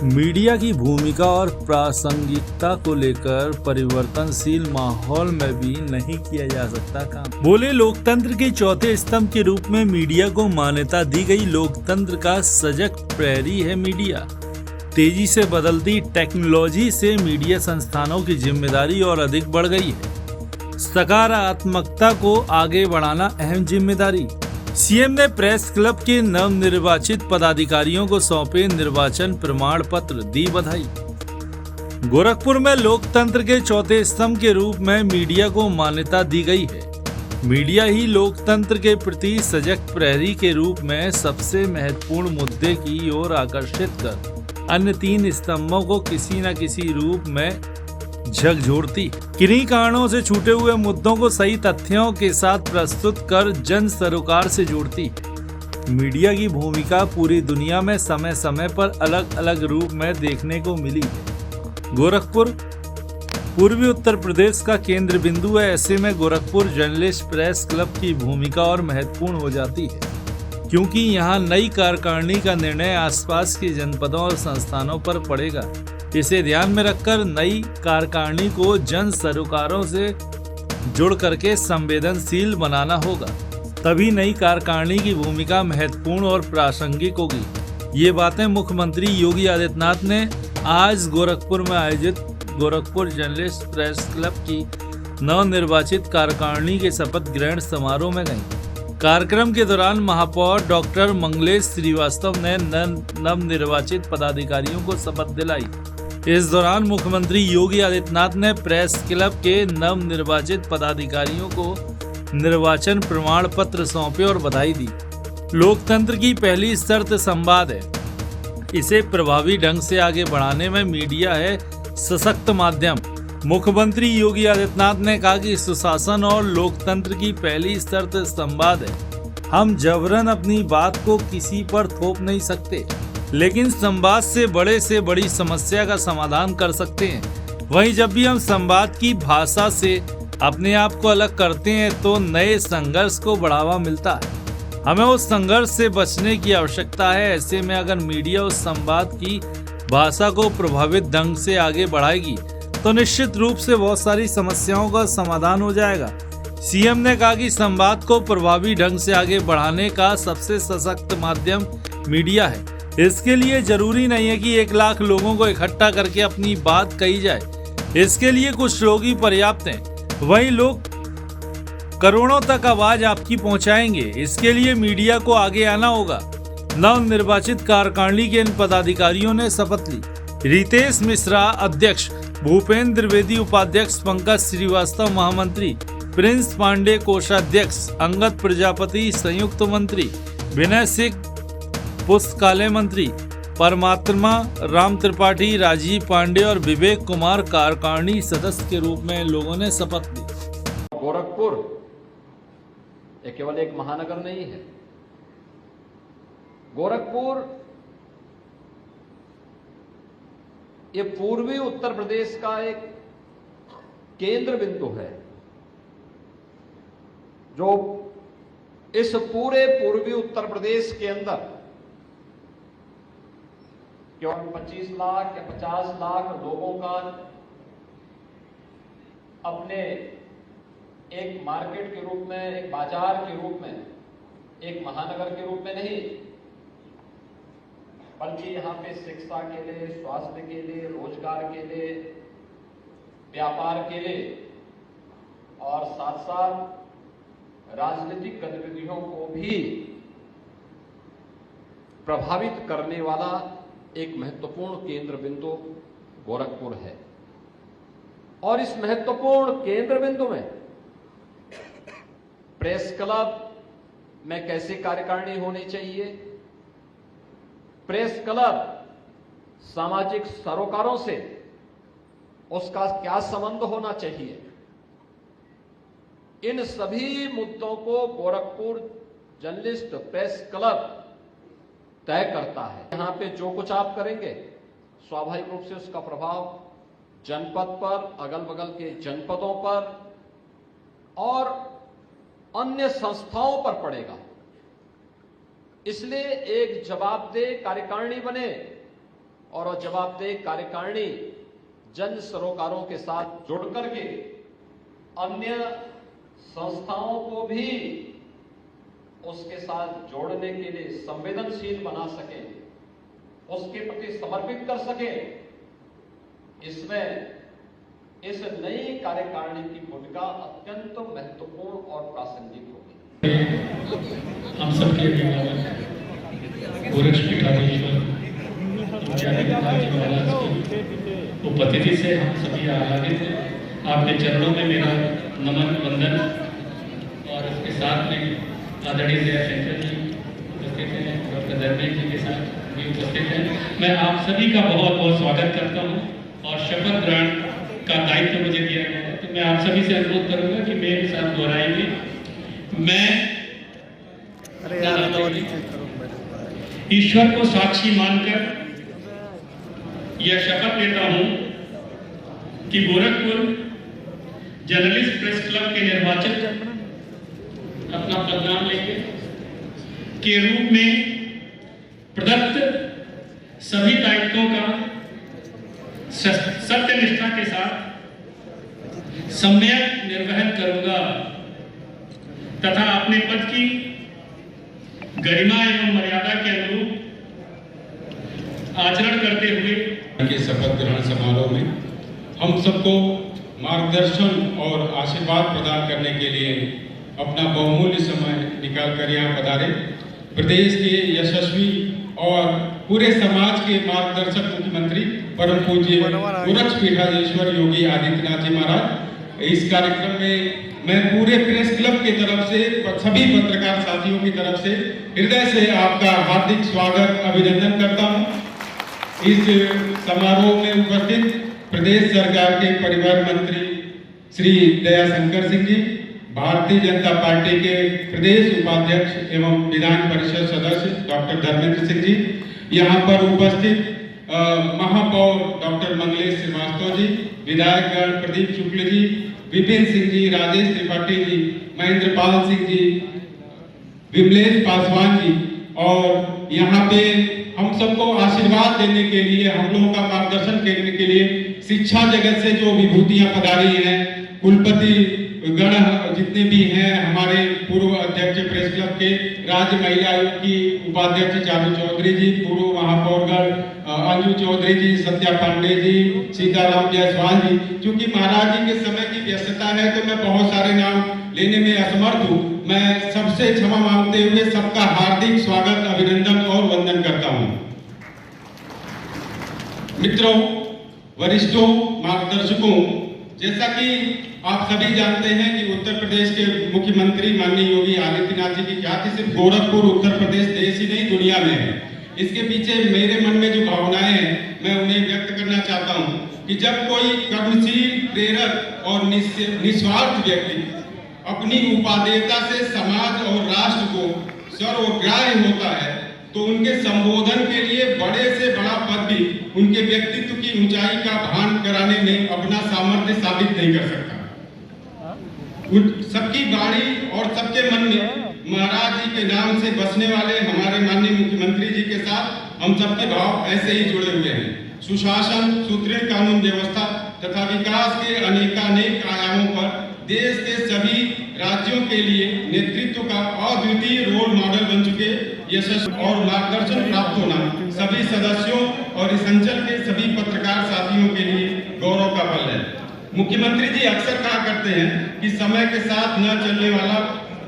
Media की भूमिका और प्रासंगिकता को लेकर परिवर्तनशील माहौल में भी नहीं किया जा सकता काम। बोले लोकतंत्र के चौथे स्तंभ के रूप में मीडिया को मान्यता दी गई। लोकतंत्र का सजग प्रहरी है मीडिया। तेजी से बदलती टेक्नोलॉजी से मीडिया संस्थानों की जिम्मेदारी और अधिक बढ़ गई है। सकारात्मकता को आगे बढ़ाना अहम जिम्मेदारी। सीएम ने प्रेस क्लब के नवनिर्वाचित पदाधिकारियों को सौंपे निर्वाचन प्रमाण पत्र, दी बधाई। गोरखपुर में लोकतंत्र के चौथे स्तंभ के रूप में मीडिया को मान्यता दी गई है। मीडिया ही लोकतंत्र के प्रति सजग प्रहरी के रूप में सबसे महत्वपूर्ण मुद्दे की ओर आकर्षित कर अन्य तीन स्तंभों को किसी न किसी रूप में झकझोरती, किन्हीं कारणों से छूटे हुए मुद्दों को सही तथ्यों के साथ प्रस्तुत कर जन सरोकार से जोड़ती। मीडिया की भूमिका पूरी दुनिया में समय समय पर अलग अलग रूप में देखने को मिली है। गोरखपुर पूर्वी उत्तर प्रदेश का केंद्र बिंदु है। ऐसे में गोरखपुर जर्नलिस्ट प्रेस क्लब की भूमिका और महत्वपूर्ण हो जाती है, क्योंकि यहाँ नई कार्यकारिणी का निर्णय आसपास के जनपदों और संस्थानों पर पड़ेगा। इसे ध्यान में रखकर नई कार्यकारिणी को जन सरोकारों से जुड़ करके संवेदनशील बनाना होगा, तभी नई कार्यकारिणी की भूमिका महत्वपूर्ण और प्रासंगिक होगी। ये बातें मुख्यमंत्री योगी आदित्यनाथ ने आज गोरखपुर में आयोजित गोरखपुर जर्नलिस्ट प्रेस क्लब की नवनिर्वाचित कार्यकारिणी के शपथ ग्रहण समारोह में कही। कार्यक्रम के दौरान महापौर डॉक्टर मंगलेश श्रीवास्तव ने नवनिर्वाचित पदाधिकारियों को शपथ दिलाई। इस दौरान मुख्यमंत्री योगी आदित्यनाथ ने प्रेस क्लब के नवनिर्वाचित पदाधिकारियों को निर्वाचन प्रमाण पत्र सौंपे और बधाई दी। लोकतंत्र की पहली शर्त संवाद है। इसे प्रभावी ढंग से आगे बढ़ाने में मीडिया है सशक्त माध्यम। मुख्यमंत्री योगी आदित्यनाथ ने कहा कि सुशासन और लोकतंत्र की पहली शर्त संवाद है। हम जबरन अपनी बात को किसी पर थोप नहीं सकते, लेकिन संवाद से बड़ी समस्या का समाधान कर सकते हैं। वहीं जब भी हम संवाद की भाषा से अपने आप को अलग करते हैं तो नए संघर्ष को बढ़ावा मिलता है। हमें उस संघर्ष से बचने की आवश्यकता है। ऐसे में अगर मीडिया उस संवाद की भाषा को प्रभावित ढंग से आगे बढ़ाएगी तो निश्चित रूप से बहुत सारी समस्याओं का समाधान हो जाएगा। सीएम ने कहा कि संवाद को प्रभावी ढंग से आगे बढ़ाने का सबसे सशक्त माध्यम मीडिया है। इसके लिए जरूरी नहीं है कि 1 लाख लोगों को इकट्ठा करके अपनी बात कही जाए। इसके लिए कुछ लोग ही पर्याप्त हैं। वही लोग करोड़ों तक आवाज आपकी पहुंचाएंगे। इसके लिए मीडिया को आगे आना होगा। नवनिर्वाचित कार्यकारिणी के इन पदाधिकारियों ने शपथ ली। रितेश मिश्रा अध्यक्ष, भूपेंद्र द्विवेदी उपाध्यक्ष, पंकज श्रीवास्तव महामंत्री, प्रिंस पांडे कोषाध्यक्ष, अंगद प्रजापति संयुक्त मंत्री, विनय सिंह पुस्तकालय मंत्री, परमात्मा राम त्रिपाठी, राजीव पांडे और विवेक कुमार कार्यकारिणी सदस्य के रूप में लोगों ने शपथ ली। गोरखपुर ये केवल एक महानगर नहीं है। गोरखपुर ये पूर्वी उत्तर प्रदेश का एक केंद्र बिंदु है, जो इस पूरे पूर्वी उत्तर प्रदेश के अंदर केवल 25 लाख या 50 लाख लोगों का अपने एक मार्केट के रूप में, एक बाजार के रूप में, एक महानगर के रूप में नहीं, बल्कि यहां पे शिक्षा के लिए, स्वास्थ्य के लिए, रोजगार के लिए, व्यापार के लिए और साथ साथ राजनीतिक गतिविधियों को भी प्रभावित करने वाला एक महत्वपूर्ण केंद्र बिंदु गोरखपुर है। और इस महत्वपूर्ण केंद्र बिंदु में प्रेस क्लब में कैसी कार्यकारिणी होनी चाहिए, प्रेस क्लब सामाजिक सरोकारों से उसका क्या संबंध होना चाहिए, इन सभी मुद्दों को गोरखपुर जर्नलिस्ट प्रेस क्लब तय करता है। यहां पे जो कुछ आप करेंगे स्वाभाविक रूप से उसका प्रभाव जनपद पर, अगल बगल के जनपदों पर और अन्य संस्थाओं पर पड़ेगा। इसलिए एक जवाबदेह कार्यकारिणी बने और जवाबदेह कार्यकारिणी जन सरोकारों के साथ जुड़ करके अन्य संस्थाओं को भी उसके साथ जोड़ने के लिए संवेदनशील बना सके, उसके प्रति समर्पित कर सके, इसमें इस नई कार्यकारिणी की भूमिका अत्यंत महत्वपूर्ण और प्रासंगिक होगी। हम सबके अभिभावक गोरक्षपीठाधीश्वर उपस्थिति से हम सभी आह्लादित हैं। आपके चरणों में मेरा नमन वंदन और उसके साथ में आदरणीय जयशंकर जी उपस्थित हैं, डॉक्टर धर्मेंद्र जी के साथ भी उपस्थित हैं। मैं आप सभी का बहुत बहुत स्वागत करता हूं और शपथ ग्रहण का दायित्व मुझे दिया गया है, तो मैं आप सभी से अनुरोध करूंगा कि मेरे साथ दोहराएंगे। मैं ईश्वर को साक्षी मानकर यह शपथ लेता हूं कि गोरखपुर जर्नलिस्ट प्रेस क्लब के निर्वाचित अपना पदनाम लेंगे के रूप में प्रदत्त सभी दायित्वों का सत्यनिष्ठा के साथ सम्यक निर्वहन करूंगा तथा अपने पद की गरिमा एवं मर्यादा के अनुरूप आचरण करते हुए के शपथ ग्रहण समारोह में हम सबको मार्गदर्शन और आशीर्वाद प्रदान करने के लिए अपना बहुमूल्य समय निकाल कर यहाँ पधारे। प्रदेश के यशस्वी और पूरे समाज के मार्गदर्शक मुख्यमंत्री परम पूज्य गोरक्षपीठाधीश्वर योगी आदित्यनाथ जी महाराज, इस कार्यक्रम में मैं पूरे प्रेस क्लब की तरफ से सभी पत्रकार साथियों की तरफ से हृदय से आपका हार्दिक स्वागत अभिनंदन करता हूं। इस समारोह में उपस्थित प्रदेश सरकार के परिवहन मंत्री श्री दयाशंकर सिंह जी, भारतीय जनता पार्टी के प्रदेश उपाध्यक्ष एवं विधान परिषद सदस्य डॉक्टर धर्मेंद्र सिंह जी, यहाँ पर उपस्थित महापौर डॉक्टर मंगलेश श्रीवास्तव जी, विधायकगण प्रदीप शुक्ल जी, विपिन सिंह जी, राजेश त्रिपाठी जी, महेंद्र पाल सिंह जी, विमलेश पासवान जी, और यहाँ पे हम सबको आशीर्वाद देने के लिए, हम लोगों का मार्गदर्शन करने के लिए शिक्षा जगत से जो विभूतियां पधारी हैं, कुलपति गण जितने भी हैं, हमारे पूर्व अध्यक्ष प्रेस क्लब के, राज्य महिला आयोग की उपाध्यक्ष चारू चौधरी जी, पूर्व महापौरगण अंजू चौधरी जी, सत्या पांडे जी, सीताराम जायसवाल जी। क्योंकि महाराज जी के समय की व्यस्तता है तो मैं बहुत सारे नाम लेने में असमर्थ हूँ। मैं सबसे क्षमा मांगते हुए सबका हार्दिक स्वागत, अभिनंदन और वंदन करता हूँ। मित्रों, वरिष्ठों, मार्गदर्शकों, जैसा कि आप सभी जानते हैं कि उत्तर प्रदेश के मुख्यमंत्री माननीय योगी आदित्यनाथ जी की ख्याति सिर्फ गोरखपुर उत्तर प्रदेश देश ही नहीं दुनिया में है। इसके पीछे मेरे मन में जो भावनाएं हैं मैं उन्हें व्यक्त करना चाहता हूं कि जब कोई कर्मशील, प्रेरक और निस्वार्थ व्यक्ति अपनी उपादेयता से समाज और राष्ट्र को सर्वग्राह्य होता है तो उनके संबोधन के लिए बड़े से बड़ा पद भी उनके व्यक्तित्व की ऊंचाई का भान कराने में अपना सामर्थ्य साबित नहीं कर सकता। सबकी वाणी और सबके मन में महाराज जी के नाम से बसने वाले हमारे माननीय मुख्यमंत्री जी के साथ हम सबके भाव ऐसे ही जुड़े हुए हैं। सुशासन, सुदृढ़ कानून व्यवस्था तथा विकास के अनेकानेक आयामों पर देश के सभी राज्यों के लिए नेतृत्व का अद्वितीय रोल मॉडल बन चुके यशस्वी और मार्गदर्शन प्राप्त होना सभी सदस्यों और इस अंचल के सभी पत्रकार साथियों के लिए गौरव का पल है। मुख्यमंत्री जी अक्सर कहा करते हैं कि समय के साथ न चलने वाला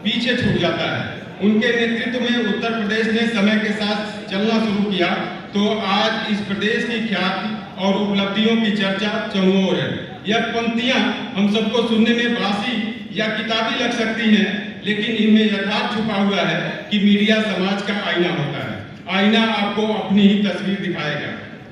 पीछे छूट जाता है। उनके नेतृत्व में उत्तर प्रदेश ने समय के साथ चलना शुरू किया तो आज इस प्रदेश की ख्याति और उपलब्धियों की चर्चा चहुओर है। यह पंक्तियां हम सबको सुनने में बासी या किताबी लग सकती हैं, लेकिन इनमें यथार्थ छुपा हुआ है कि मीडिया समाज का आईना होता है। आईना आपको अपनी ही तस्वीर दिखाएगा।